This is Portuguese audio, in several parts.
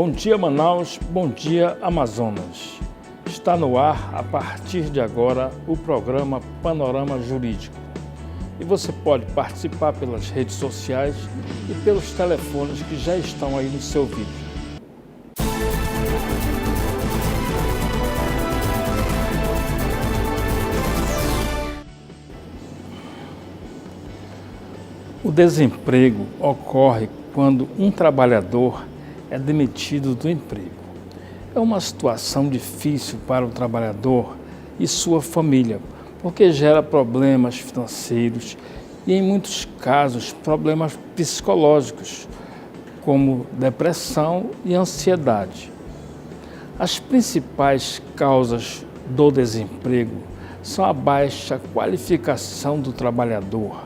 Bom dia, Manaus, bom dia, Amazonas. Está no ar, a partir de agora, o programa Panorama Jurídico. E você pode participar pelas redes sociais e pelos telefones que já estão aí no seu vídeo. O desemprego ocorre quando um trabalhador é demitido do emprego. É uma situação difícil para o trabalhador e sua família, porque gera problemas financeiros e, em muitos casos, problemas psicológicos, como depressão e ansiedade. As principais causas do desemprego são a baixa qualificação do trabalhador.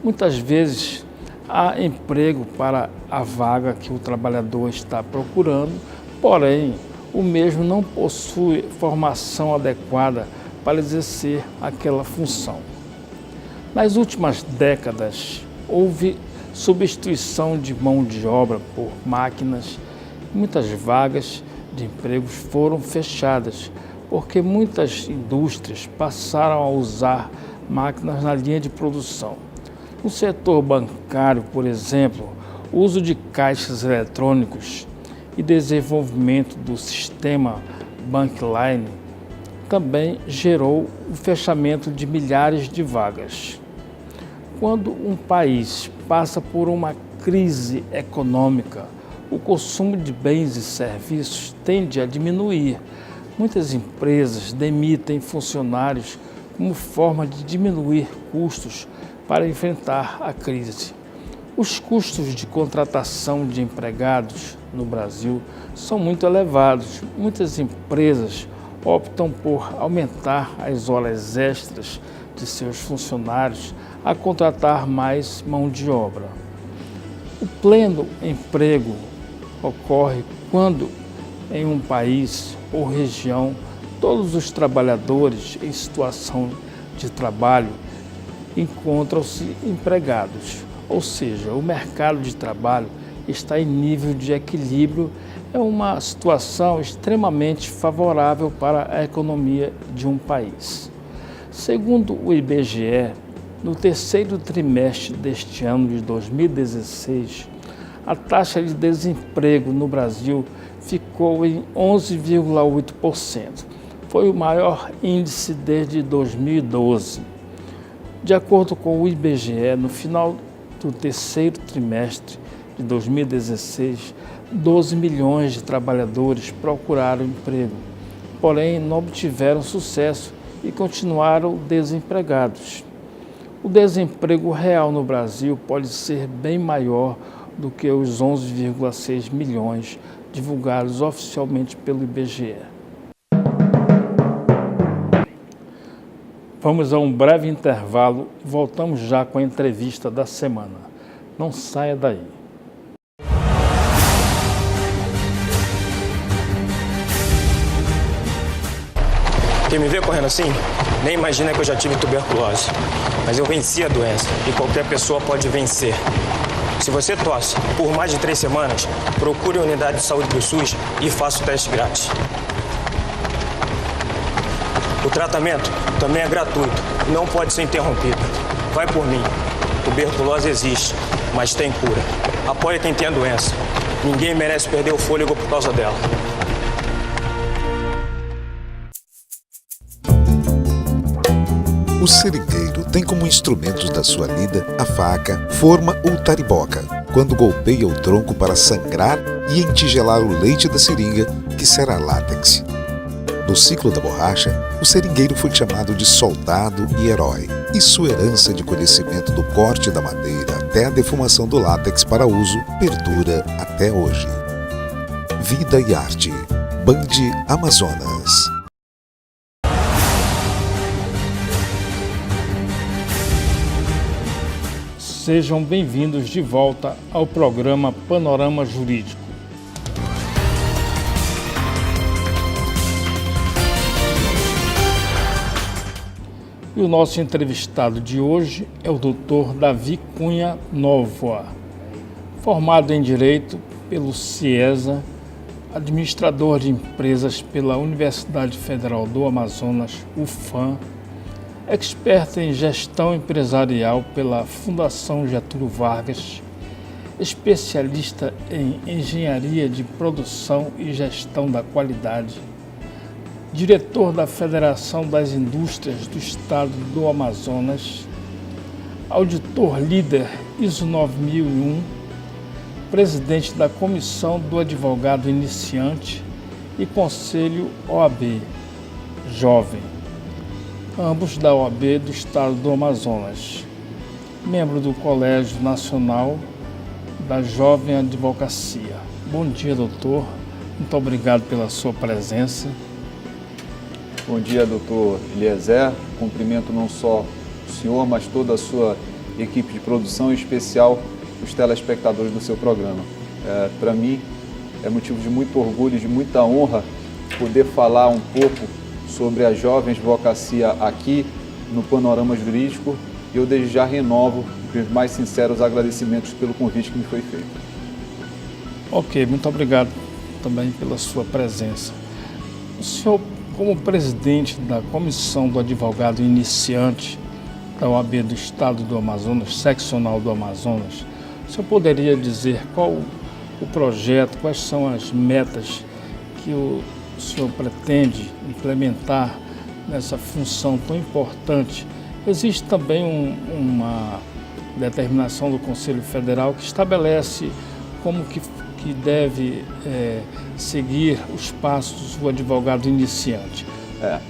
Muitas vezes há emprego para a vaga que o trabalhador está procurando, porém, o mesmo não possui formação adequada para exercer aquela função. Nas últimas décadas, houve substituição de mão de obra por máquinas. Muitas vagas de empregos foram fechadas, porque muitas indústrias passaram a usar máquinas na linha de produção. No setor bancário, por exemplo, o uso de caixas eletrônicos e desenvolvimento do sistema Bankline também gerou o fechamento de milhares de vagas. Quando um país passa por uma crise econômica, o consumo de bens e serviços tende a diminuir. Muitas empresas demitem funcionários como forma de diminuir custos para enfrentar a crise. Os custos de contratação de empregados no Brasil são muito elevados. Muitas empresas optam por aumentar as horas extras de seus funcionários a contratar mais mão de obra. O pleno emprego ocorre quando, em um país ou região, todos os trabalhadores em situação de trabalho encontram-se empregados, ou seja, o mercado de trabalho está em nível de equilíbrio. É uma situação extremamente favorável para a economia de um país. Segundo o IBGE, no terceiro trimestre deste ano de 2016, a taxa de desemprego no Brasil ficou em 11,8%. Foi o maior índice desde 2012. De acordo com o IBGE, no final do terceiro trimestre de 2016, 12 milhões de trabalhadores procuraram emprego, porém não obtiveram sucesso e continuaram desempregados. O desemprego real no Brasil pode ser bem maior do que os 11,6 milhões divulgados oficialmente pelo IBGE. Vamos a um breve intervalo e voltamos já com a entrevista da semana. Não saia daí. Quem me vê correndo assim, nem imagina que eu já tive tuberculose. Mas eu venci a doença e qualquer pessoa pode vencer. Se você tosse por mais de 3 semanas, procure a unidade de saúde do SUS e faça o teste grátis. O tratamento também é gratuito e não pode ser interrompido. Vai por mim. Tuberculose existe, mas tem cura. Apoie quem tem a doença. Ninguém merece perder o fôlego por causa dela. O seringueiro tem como instrumentos da sua lida a faca, forma ou tariboca, quando golpeia o tronco para sangrar e entigelar o leite da seringa, que será látex. No ciclo da borracha, o seringueiro foi chamado de soldado e herói, e sua herança de conhecimento do corte da madeira até a defumação do látex para uso perdura até hoje. Vida e Arte, Band Amazonas. Sejam bem-vindos de volta ao programa Panorama Jurídico. E o nosso entrevistado de hoje é o Dr. Davi Cunha Novoa, formado em Direito pelo CIESA, administrador de empresas pela Universidade Federal do Amazonas, UFAM, expert em gestão empresarial pela Fundação Getúlio Vargas, especialista em engenharia de produção e gestão da qualidade, diretor da Federação das Indústrias do Estado do Amazonas, auditor líder ISO 9001, presidente da Comissão do Advogado Iniciante e Conselho OAB Jovem, ambos da OAB do Estado do Amazonas, membro do Colégio Nacional da Jovem Advocacia. Bom dia, doutor. Muito obrigado pela sua presença. Bom dia, doutor Eliezer. Cumprimento não só o senhor, mas toda a sua equipe de produção, em especial os telespectadores do seu programa. Para mim, é motivo de muito orgulho e de muita honra poder falar um pouco sobre a jovem advocacia aqui no Panorama Jurídico, e eu desde já renovo os mais sinceros agradecimentos pelo convite que me foi feito. Ok, muito obrigado também pela sua presença. O senhor, como presidente da Comissão do Advogado Iniciante da OAB do Estado do Amazonas, seccional do Amazonas, o senhor poderia dizer qual o projeto, quais são as metas que o senhor pretende implementar nessa função tão importante? Existe também uma determinação do Conselho Federal que estabelece como que deve seguir os passos do advogado iniciante.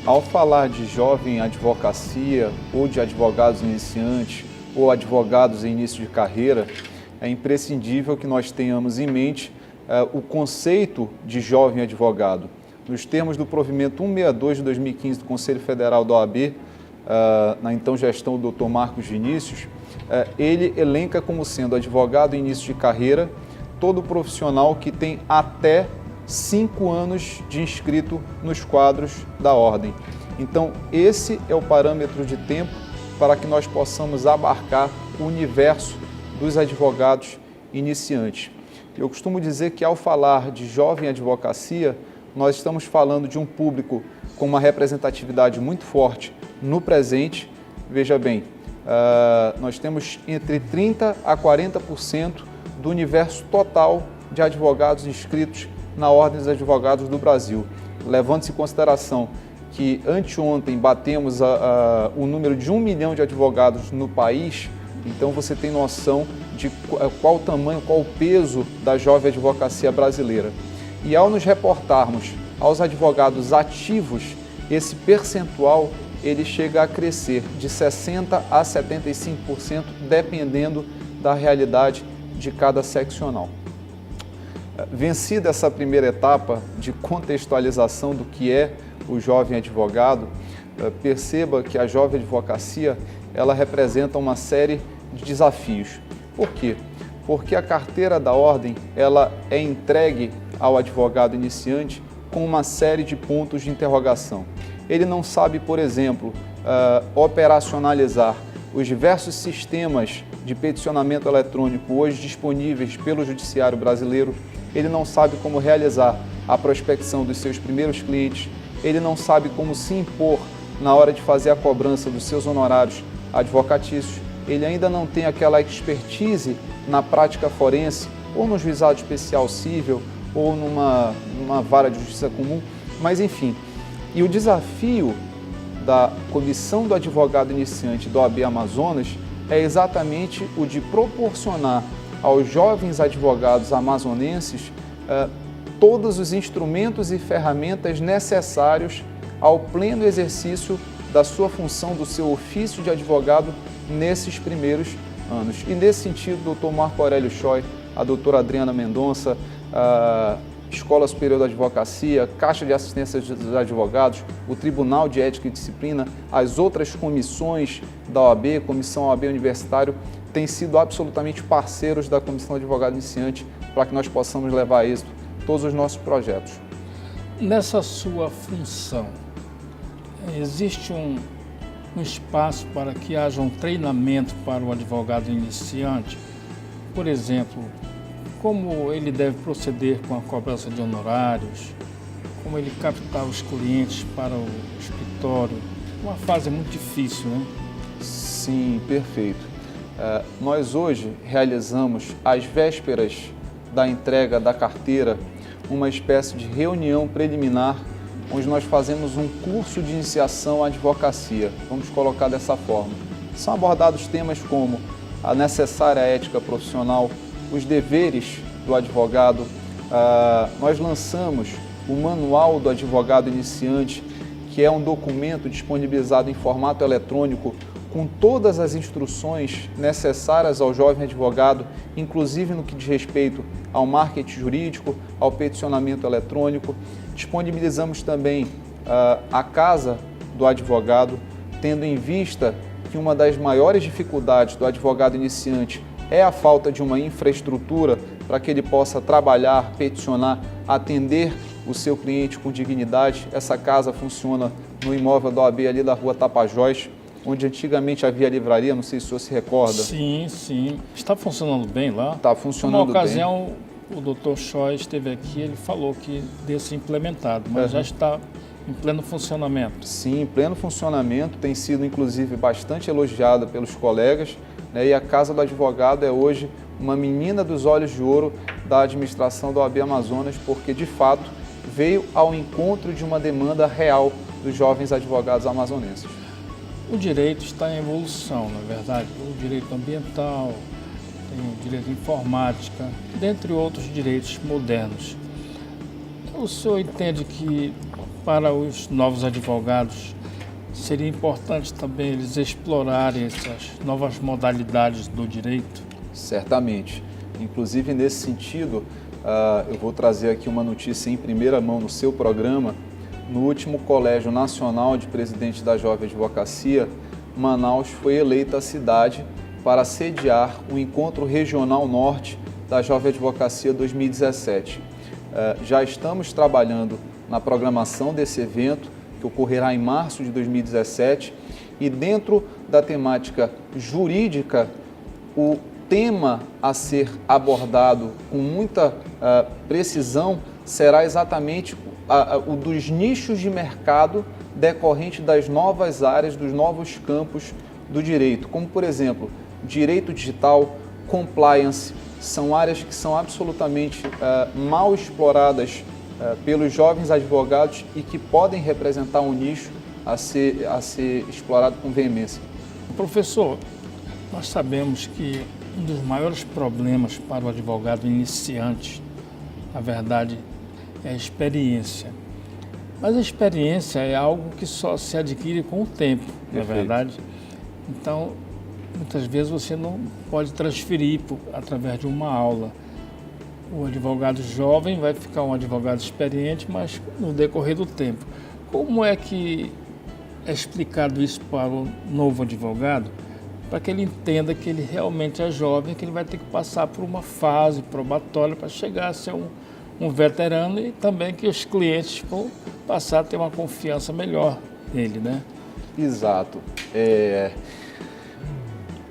Ao falar de jovem advocacia ou de advogados iniciantes ou advogados em início de carreira, é imprescindível que nós tenhamos em mente o conceito de jovem advogado. Nos termos do provimento 162 de 2015 do Conselho Federal da OAB, na então gestão do Dr. Marcos Vinícius, ele elenca como sendo advogado em início de carreira todo profissional que tem até 5 anos de inscrito nos quadros da ordem. Então, esse é o parâmetro de tempo para que nós possamos abarcar o universo dos advogados iniciantes. Eu costumo dizer que, ao falar de jovem advocacia, nós estamos falando de um público com uma representatividade muito forte no presente. Veja bem, nós temos entre 30% a 40% do universo total de advogados inscritos na Ordem dos Advogados do Brasil. Levando-se em consideração que anteontem batemos o número de 1 milhão de advogados no país, então você tem noção de qual o tamanho, qual o peso da jovem advocacia brasileira. E ao nos reportarmos aos advogados ativos, esse percentual ele chega a crescer de 60% a 75%, dependendo da realidade de cada seccional. Vencida essa primeira etapa de contextualização do que é o jovem advogado, perceba que a jovem advocacia ela representa uma série de desafios. Por quê? Porque a carteira da ordem ela é entregue ao advogado iniciante com uma série de pontos de interrogação. Ele não sabe, por exemplo, operacionalizar os diversos sistemas de peticionamento eletrônico hoje disponíveis pelo Judiciário brasileiro. Ele não sabe como realizar a prospecção dos seus primeiros clientes. Ele não sabe como se impor na hora de fazer a cobrança dos seus honorários advocatícios. Ele ainda não tem aquela expertise na prática forense, ou no juizado especial cível, ou numa vara de justiça comum, mas enfim. E o desafio da Comissão do Advogado Iniciante do OAB Amazonas é exatamente o de proporcionar aos jovens advogados amazonenses todos os instrumentos e ferramentas necessários ao pleno exercício da sua função, do seu ofício de advogado nesses primeiros anos. E nesse sentido, o Dr. Marco Aurélio Choi, a doutora Adriana Mendonça, a Escola Superior da Advocacia, Caixa de Assistência dos Advogados, o Tribunal de Ética e Disciplina, as outras comissões da OAB, Comissão OAB Universitário, têm sido absolutamente parceiros da Comissão de Advogado Iniciante para que nós possamos levar a êxito todos os nossos projetos. Nessa sua função, existe um espaço para que haja um treinamento para o advogado iniciante? Por exemplo, como ele deve proceder com a cobrança de honorários, como ele captar os clientes para o escritório. Uma fase muito difícil, né? Sim, perfeito. Nós hoje realizamos, às vésperas da entrega da carteira, uma espécie de reunião preliminar, onde nós fazemos um curso de iniciação à advocacia. Vamos colocar dessa forma. São abordados temas como a necessária ética profissional, os deveres do advogado. Nós lançamos o Manual do Advogado Iniciante, que é um documento disponibilizado em formato eletrônico com todas as instruções necessárias ao jovem advogado, inclusive no que diz respeito ao marketing jurídico, ao peticionamento eletrônico. Disponibilizamos também a Casa do Advogado, tendo em vista que uma das maiores dificuldades do advogado iniciante é a falta de uma infraestrutura para que ele possa trabalhar, peticionar, atender o seu cliente com dignidade. Essa casa funciona no imóvel da OAB ali da Rua Tapajós, onde antigamente havia livraria, não sei se o senhor se recorda. Sim, sim. Está funcionando bem lá? Está funcionando bem. Numa ocasião, o Dr. Choi esteve aqui, ele falou que deve ser implementado, mas já está em pleno funcionamento. Sim, em pleno funcionamento, tem sido inclusive bastante elogiada pelos colegas, né? E a Casa do Advogado é hoje uma menina dos olhos de ouro da administração da OAB Amazonas, porque de fato veio ao encontro de uma demanda real dos jovens advogados amazonenses. O direito está em evolução, na verdade. O direito ambiental, tem o direito informática, dentre outros direitos modernos. O senhor entende que para os novos advogados seria importante também eles explorarem essas novas modalidades do direito? Certamente. Inclusive, nesse sentido, eu vou trazer aqui uma notícia em primeira mão no seu programa. No último Colégio Nacional de Presidentes da Jovem Advocacia, Manaus foi eleita a cidade para sediar o Encontro Regional Norte da Jovem Advocacia 2017. Já estamos trabalhando na programação desse evento, que ocorrerá em março de 2017, e dentro da temática jurídica, o tema a ser abordado com muita precisão será exatamente o dos nichos de mercado decorrente das novas áreas, dos novos campos do direito, como, por exemplo, direito digital, compliance, são áreas que são absolutamente mal exploradas pelos jovens advogados e que podem representar um nicho a ser explorado com veemência. Professor, nós sabemos que um dos maiores problemas para o advogado iniciante, na verdade, é a experiência. Mas a experiência é algo que só se adquire com o tempo, na verdade. Então, muitas vezes você não pode transferir através de uma aula. O advogado jovem vai ficar um advogado experiente, mas no decorrer do tempo. Como é que é explicado isso para o novo advogado, para que ele entenda que ele realmente é jovem, que ele vai ter que passar por uma fase probatória para chegar a ser um veterano e também que os clientes vão passar a ter uma confiança melhor nele, né? Exato.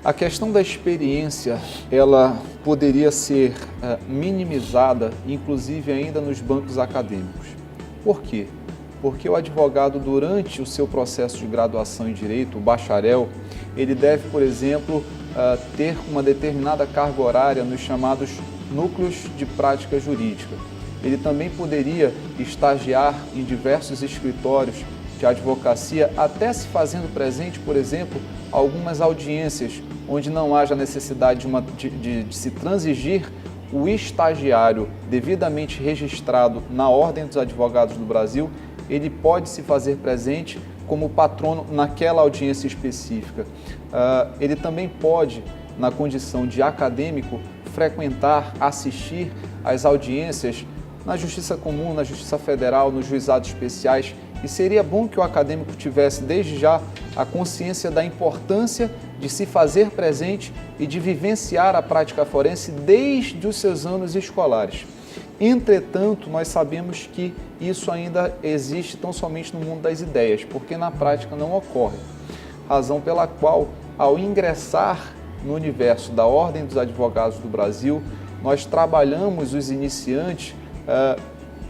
A questão da experiência, ela poderia ser minimizada, inclusive ainda nos bancos acadêmicos. Por quê? Porque o advogado, durante o seu processo de graduação em Direito, o bacharel, ele deve, por exemplo, ter uma determinada carga horária nos chamados núcleos de prática jurídica. Ele também poderia estagiar em diversos escritórios de advocacia, até se fazendo presente, por exemplo, algumas audiências onde não haja necessidade de se transigir o estagiário devidamente registrado na Ordem dos Advogados do Brasil, ele pode se fazer presente como patrono naquela audiência específica. Ele também pode, na condição de acadêmico, frequentar, assistir às audiências na Justiça Comum, na Justiça Federal, nos juizados especiais, e seria bom que o acadêmico tivesse desde já a consciência da importância de se fazer presente e de vivenciar a prática forense desde os seus anos escolares. Entretanto, nós sabemos que isso ainda existe tão somente no mundo das ideias, porque na prática não ocorre. Razão pela qual, ao ingressar no universo da Ordem dos Advogados do Brasil, nós trabalhamos os iniciantes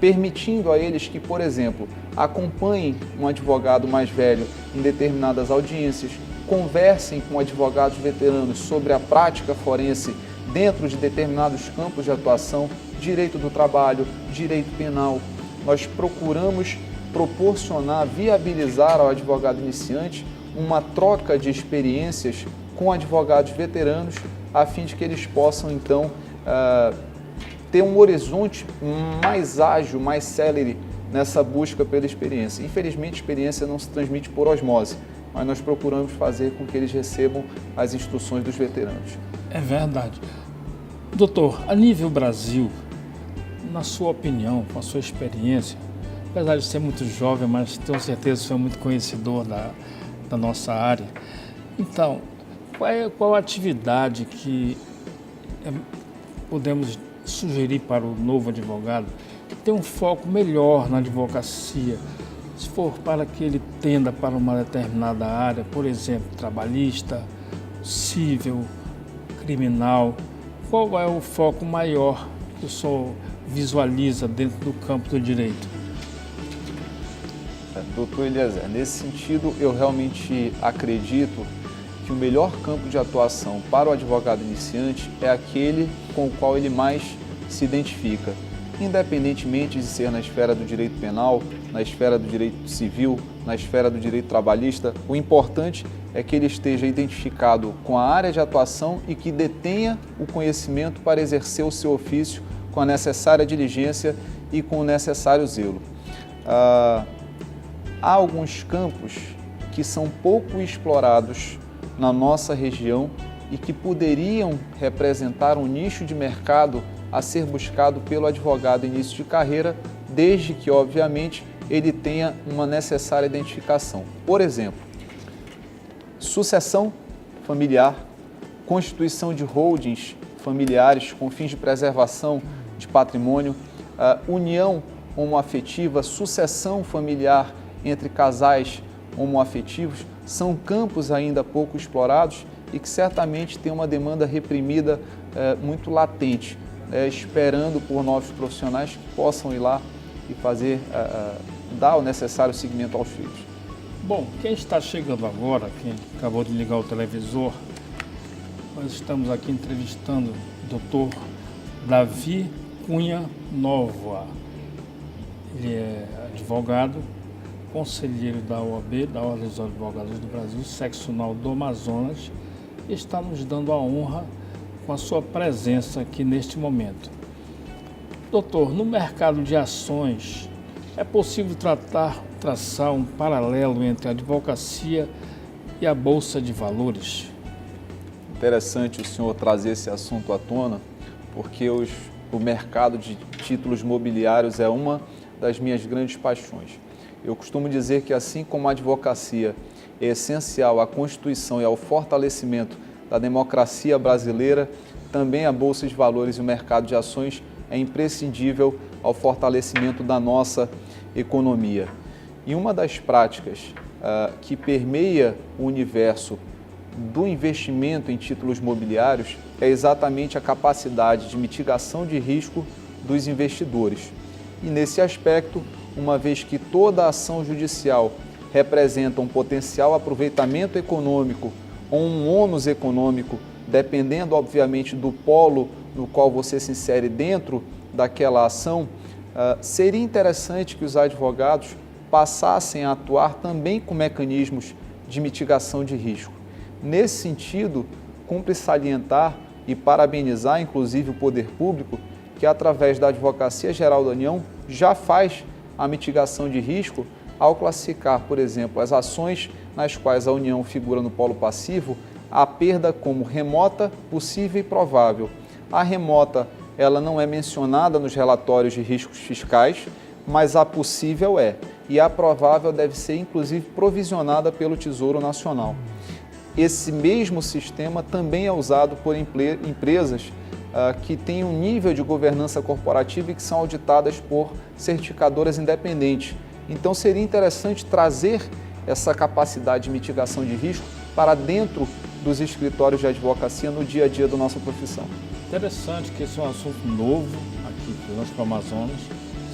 permitindo a eles que, por exemplo, acompanhem um advogado mais velho em determinadas audiências, conversem com advogados veteranos sobre a prática forense dentro de determinados campos de atuação, direito do trabalho, direito penal. Nós procuramos proporcionar, viabilizar ao advogado iniciante uma troca de experiências com advogados veteranos, a fim de que eles possam, então, ter um horizonte mais ágil, mais célere nessa busca pela experiência. Infelizmente, a experiência não se transmite por osmose, mas nós procuramos fazer com que eles recebam as instruções dos veteranos. É verdade. Doutor, a nível Brasil, na sua opinião, com a sua experiência, apesar de ser muito jovem, mas tenho certeza que você é muito conhecedor da nossa área, então, qual a atividade que podemos sugerir para o novo advogado que tenha um foco melhor na advocacia, se for para que ele tenda para uma determinada área, por exemplo, trabalhista, civil, criminal? Qual é o foco maior que o senhor visualiza dentro do campo do direito? Doutor Eliezer, nesse sentido, eu realmente acredito que o melhor campo de atuação para o advogado iniciante é aquele com o qual ele mais se identifica, independentemente de ser na esfera do direito penal, na esfera do direito civil, na esfera do direito trabalhista. O importante é que ele esteja identificado com a área de atuação e que detenha o conhecimento para exercer o seu ofício com a necessária diligência e com o necessário zelo. Há alguns campos que são pouco explorados na nossa região e que poderiam representar um nicho de mercado a ser buscado pelo advogado em início de carreira, desde que, obviamente, ele tenha uma necessária identificação. Por exemplo, sucessão familiar, constituição de holdings familiares com fins de preservação de patrimônio, união homoafetiva, sucessão familiar entre casais homoafetivos, são campos ainda pouco explorados e que certamente têm uma demanda reprimida muito latente, esperando por novos profissionais que possam ir lá e fazer, dar o necessário seguimento aos filhos. Bom, quem está chegando agora, quem acabou de ligar o televisor, nós estamos aqui entrevistando o Dr. Davi Cunha Nova. Ele é advogado, conselheiro da OAB, da Ordem dos Advogados do Brasil, seccional do Amazonas, e está nos dando a honra com a sua presença aqui neste momento. Doutor, no mercado de ações, é possível traçar um paralelo entre a advocacia e a Bolsa de Valores? Interessante o senhor trazer esse assunto à tona, porque o mercado de títulos mobiliários é uma das minhas grandes paixões. Eu costumo dizer que, assim como a advocacia é essencial à constituição e ao fortalecimento da democracia brasileira, também a Bolsa de Valores e o mercado de ações é imprescindível ao fortalecimento da nossa economia. E uma das práticas que permeia o universo do investimento em títulos mobiliários é exatamente a capacidade de mitigação de risco dos investidores. E nesse aspecto, uma vez que toda ação judicial representa um potencial aproveitamento econômico ou um ônus econômico, dependendo, obviamente, do polo no qual você se insere dentro daquela ação, seria interessante que os advogados passassem a atuar também com mecanismos de mitigação de risco. Nesse sentido, cumpre salientar e parabenizar, inclusive, o poder público, que através da Advocacia Geral da União já faz a mitigação de risco ao classificar, por exemplo, as ações nas quais a União figura no polo passivo, a perda como remota, possível e provável. A remota, ela não é mencionada nos relatórios de riscos fiscais, mas a possível é, e a provável deve ser, inclusive, provisionada pelo Tesouro Nacional. Esse mesmo sistema também é usado por empresas que têm um nível de governança corporativa e que são auditadas por certificadoras independentes. Então, seria interessante trazer essa capacidade de mitigação de risco para dentro dos escritórios de advocacia no dia a dia da nossa profissão. Interessante que esse é um assunto novo aqui para o Amazonas.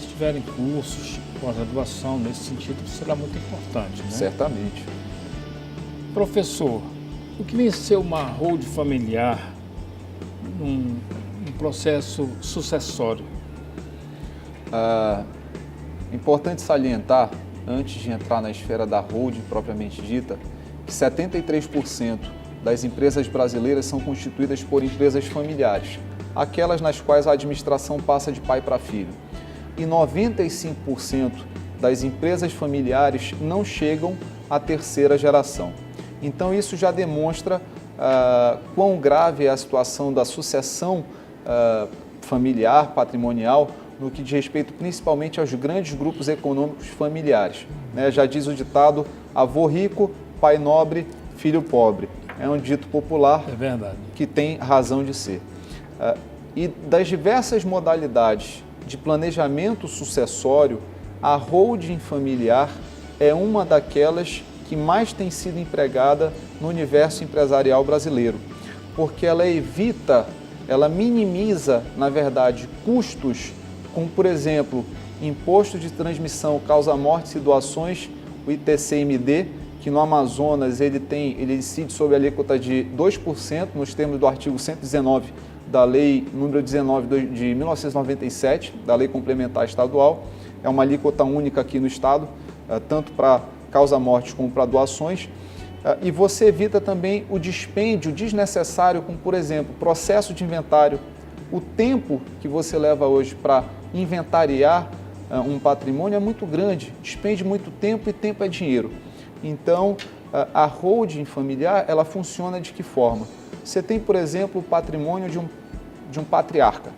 Se tiverem cursos, pós-graduação nesse sentido, será muito importante, né? Certamente. Professor, o que vem ser uma holding familiar num processo sucessório? Importante salientar, antes de entrar na esfera da holding propriamente dita, que 73% das empresas brasileiras são constituídas por empresas familiares, aquelas nas quais a administração passa de pai para filho. E 95% das empresas familiares não chegam à terceira geração. Então isso já demonstra quão grave é a situação da sucessão familiar, patrimonial, no que diz respeito principalmente aos grandes grupos econômicos familiares. Já diz o ditado, avô rico, pai nobre, filho pobre. É um dito popular que tem razão de ser. E das diversas modalidades de planejamento sucessório, a holding familiar é uma daquelas que mais tem sido empregada no universo empresarial brasileiro, porque ela evita, ela minimiza, na verdade, custos como, por exemplo, imposto de transmissão causa-mortes e doações, o ITCMD, que no Amazonas ele incide sobre a alíquota de 2%, nos termos do artigo 119 da Lei número 19 de 1997, da Lei Complementar Estadual. É uma alíquota única aqui no Estado, tanto para causa-mortes como para doações. E você evita também o dispêndio desnecessário, como, por exemplo, processo de inventário. O tempo que você leva hoje para inventariar um patrimônio é muito grande, despende muito tempo e tempo é dinheiro. Então, a holding familiar, ela funciona de que forma? Você tem, por exemplo, o patrimônio de um patriarca.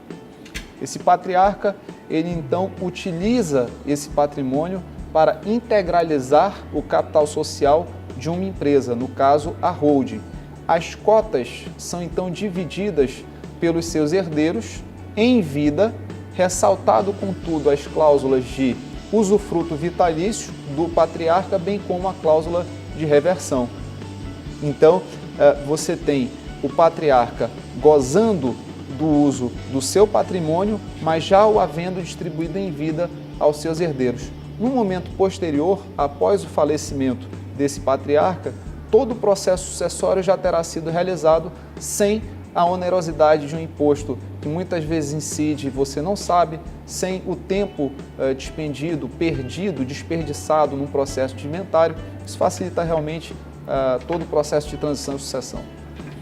Esse patriarca, ele então utiliza esse patrimônio para integralizar o capital social de uma empresa, no caso, a holding. As cotas são então divididas pelos seus herdeiros em vida, ressaltado, contudo, as cláusulas de usufruto vitalício do patriarca, bem como a cláusula de reversão. Então, você tem o patriarca gozando do uso do seu patrimônio, mas já o havendo distribuído em vida aos seus herdeiros. No momento posterior, após o falecimento desse patriarca, todo o processo sucessório já terá sido realizado sem a onerosidade de um imposto que muitas vezes incide e você não sabe, sem o tempo despendido, perdido, desperdiçado num processo de inventário. Isso facilita realmente todo o processo de transição e sucessão.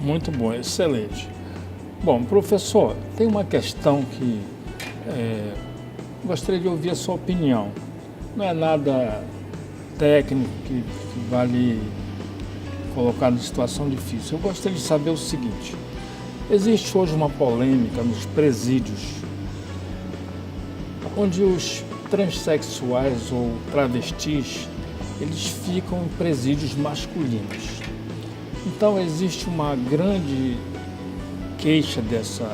Muito bom, excelente. Bom, professor, tem uma questão que gostaria de ouvir a sua opinião. Não é nada técnico que vale colocar em situação difícil. Eu gostaria de saber o seguinte: existe hoje uma polêmica nos presídios, onde os transexuais ou travestis, eles ficam em presídios masculinos. Então existe uma grande queixa dessa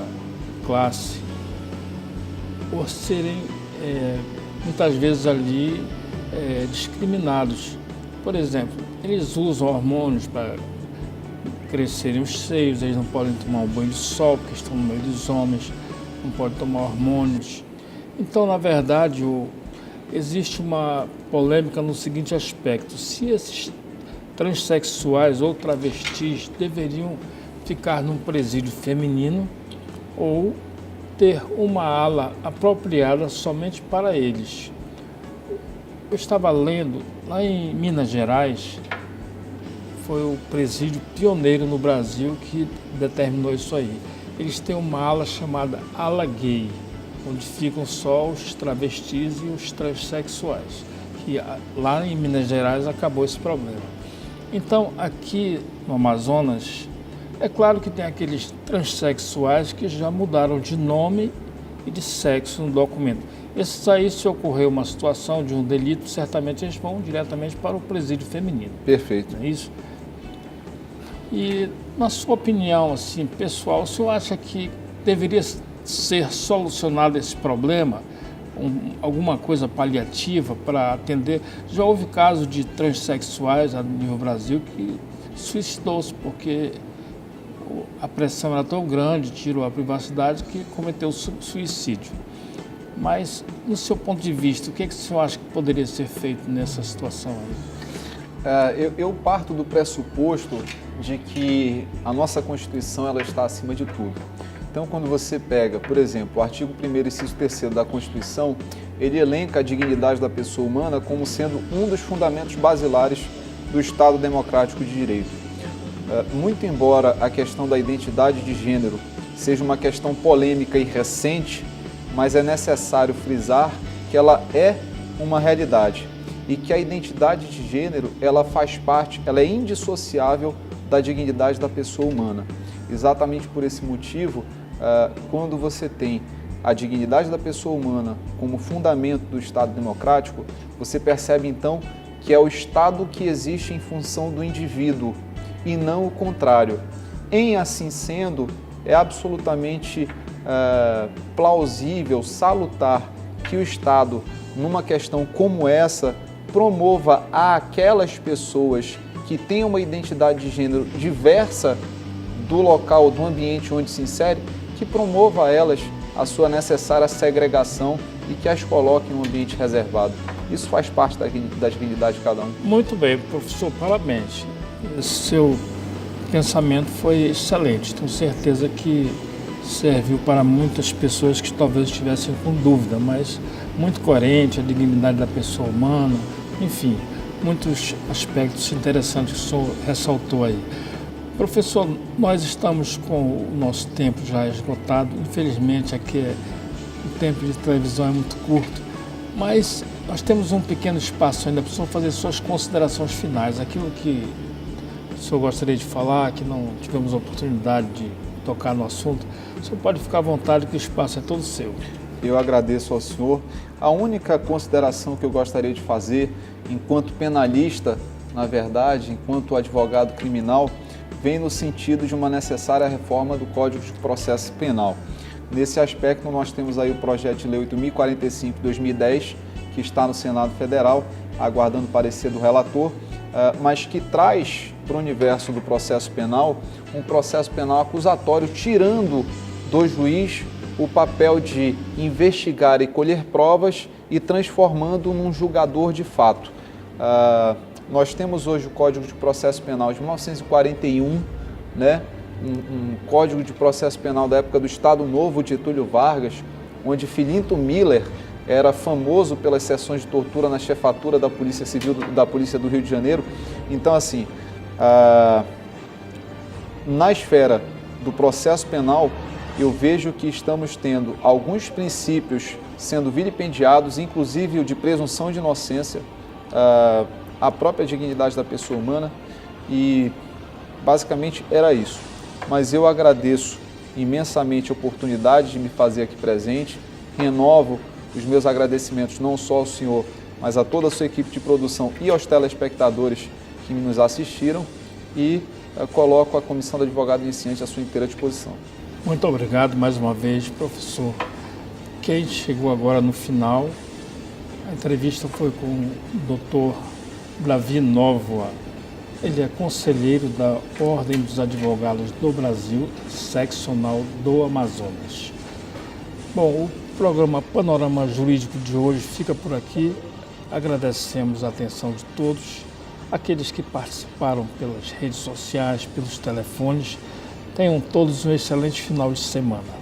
classe por serem muitas vezes ali discriminados. Por exemplo, eles usam hormônios para crescerem os seios, eles não podem tomar um banho de sol porque estão no meio dos homens, não podem tomar hormônios. Então, na verdade, existe uma polêmica no seguinte aspecto: se esses transexuais ou travestis deveriam ficar num presídio feminino ou ter uma ala apropriada somente para eles. Eu estava lendo, lá em Minas Gerais, foi o presídio pioneiro no Brasil que determinou isso aí. Eles têm uma ala chamada ala gay, onde ficam só os travestis e os transexuais. Que lá em Minas Gerais acabou esse problema. Então, aqui no Amazonas, é claro que tem aqueles transexuais que já mudaram de nome e de sexo no documento. Esses aí, se ocorrer uma situação de um delito, certamente eles vão diretamente para o presídio feminino. Perfeito. Não é isso? E, na sua opinião, assim, pessoal, o senhor acha que deveria ser solucionado esse problema? Alguma coisa paliativa para atender? Já houve casos de transexuais a nível Brasil que suicidou-se porque a pressão era tão grande, tirou a privacidade, que cometeu suicídio. Mas, no seu ponto de vista, o que o senhor acha que poderia ser feito nessa situação aí? Eu parto do pressuposto de que a nossa Constituição ela está acima de tudo. Então, quando você pega, por exemplo, o artigo 1º, inciso 3º da Constituição, ele elenca a dignidade da pessoa humana como sendo um dos fundamentos basilares do Estado Democrático de Direito. Muito embora a questão da identidade de gênero seja uma questão polêmica e recente, mas é necessário frisar que ela é uma realidade e que a identidade de gênero ela faz parte, ela é indissociável da dignidade da pessoa humana. Exatamente por esse motivo, quando você tem a dignidade da pessoa humana como fundamento do Estado democrático, você percebe então que é o Estado que existe em função do indivíduo e não o contrário. Em assim sendo, é absolutamente plausível, salutar que o Estado, numa questão como essa, promova àquelas pessoas que têm uma identidade de gênero diversa do local, do ambiente onde se insere, que promova a elas a sua necessária segregação e que as coloque em um ambiente reservado. Isso faz parte da dignidade de cada um. Muito bem, professor, parabéns. Seu pensamento foi excelente. Tenho certeza que serviu para muitas pessoas que talvez estivessem com dúvida, mas muito coerente, a dignidade da pessoa humana, enfim, muitos aspectos interessantes que o senhor ressaltou aí. Professor, nós estamos com o nosso tempo já esgotado. Infelizmente, aqui o tempo de televisão é muito curto, mas nós temos um pequeno espaço ainda para o senhor fazer suas considerações finais. Aquilo que o senhor gostaria de falar, que não tivemos a oportunidade de tocar no assunto, o senhor pode ficar à vontade, que o espaço é todo seu. Eu agradeço ao senhor. A única consideração que eu gostaria de fazer, enquanto penalista, na verdade, enquanto advogado criminal, vem no sentido de uma necessária reforma do Código de Processo Penal. Nesse aspecto, nós temos aí o projeto de lei 8.045 de 2010, que está no Senado Federal, aguardando o parecer do relator, mas que traz para o universo do processo penal um processo penal acusatório, tirando do juiz o papel de investigar e colher provas e transformando num julgador de fato. Nós temos hoje o Código de Processo Penal de 1941, né? Um Código de Processo Penal da época do Estado Novo de Getúlio Vargas, onde Filinto Miller era famoso pelas sessões de tortura na chefatura da Polícia Civil da Polícia do Rio de Janeiro. Então, assim, na esfera do processo penal, eu vejo que estamos tendo alguns princípios sendo vilipendiados, inclusive o de presunção de inocência, a própria dignidade da pessoa humana, e basicamente era isso. Mas eu agradeço imensamente a oportunidade de me fazer aqui presente, renovo os meus agradecimentos não só ao senhor, mas a toda a sua equipe de produção e aos telespectadores que nos assistiram, e coloco a Comissão de Advogado Iniciante à sua inteira disposição. Muito obrigado mais uma vez, professor. Quem chegou agora no final, a entrevista foi com o Dr. Davi Novoa. Ele é conselheiro da Ordem dos Advogados do Brasil, seccional do Amazonas. Bom, o programa Panorama Jurídico de hoje fica por aqui. Agradecemos a atenção de todos, aqueles que participaram pelas redes sociais, pelos telefones. Tenham todos um excelente final de semana.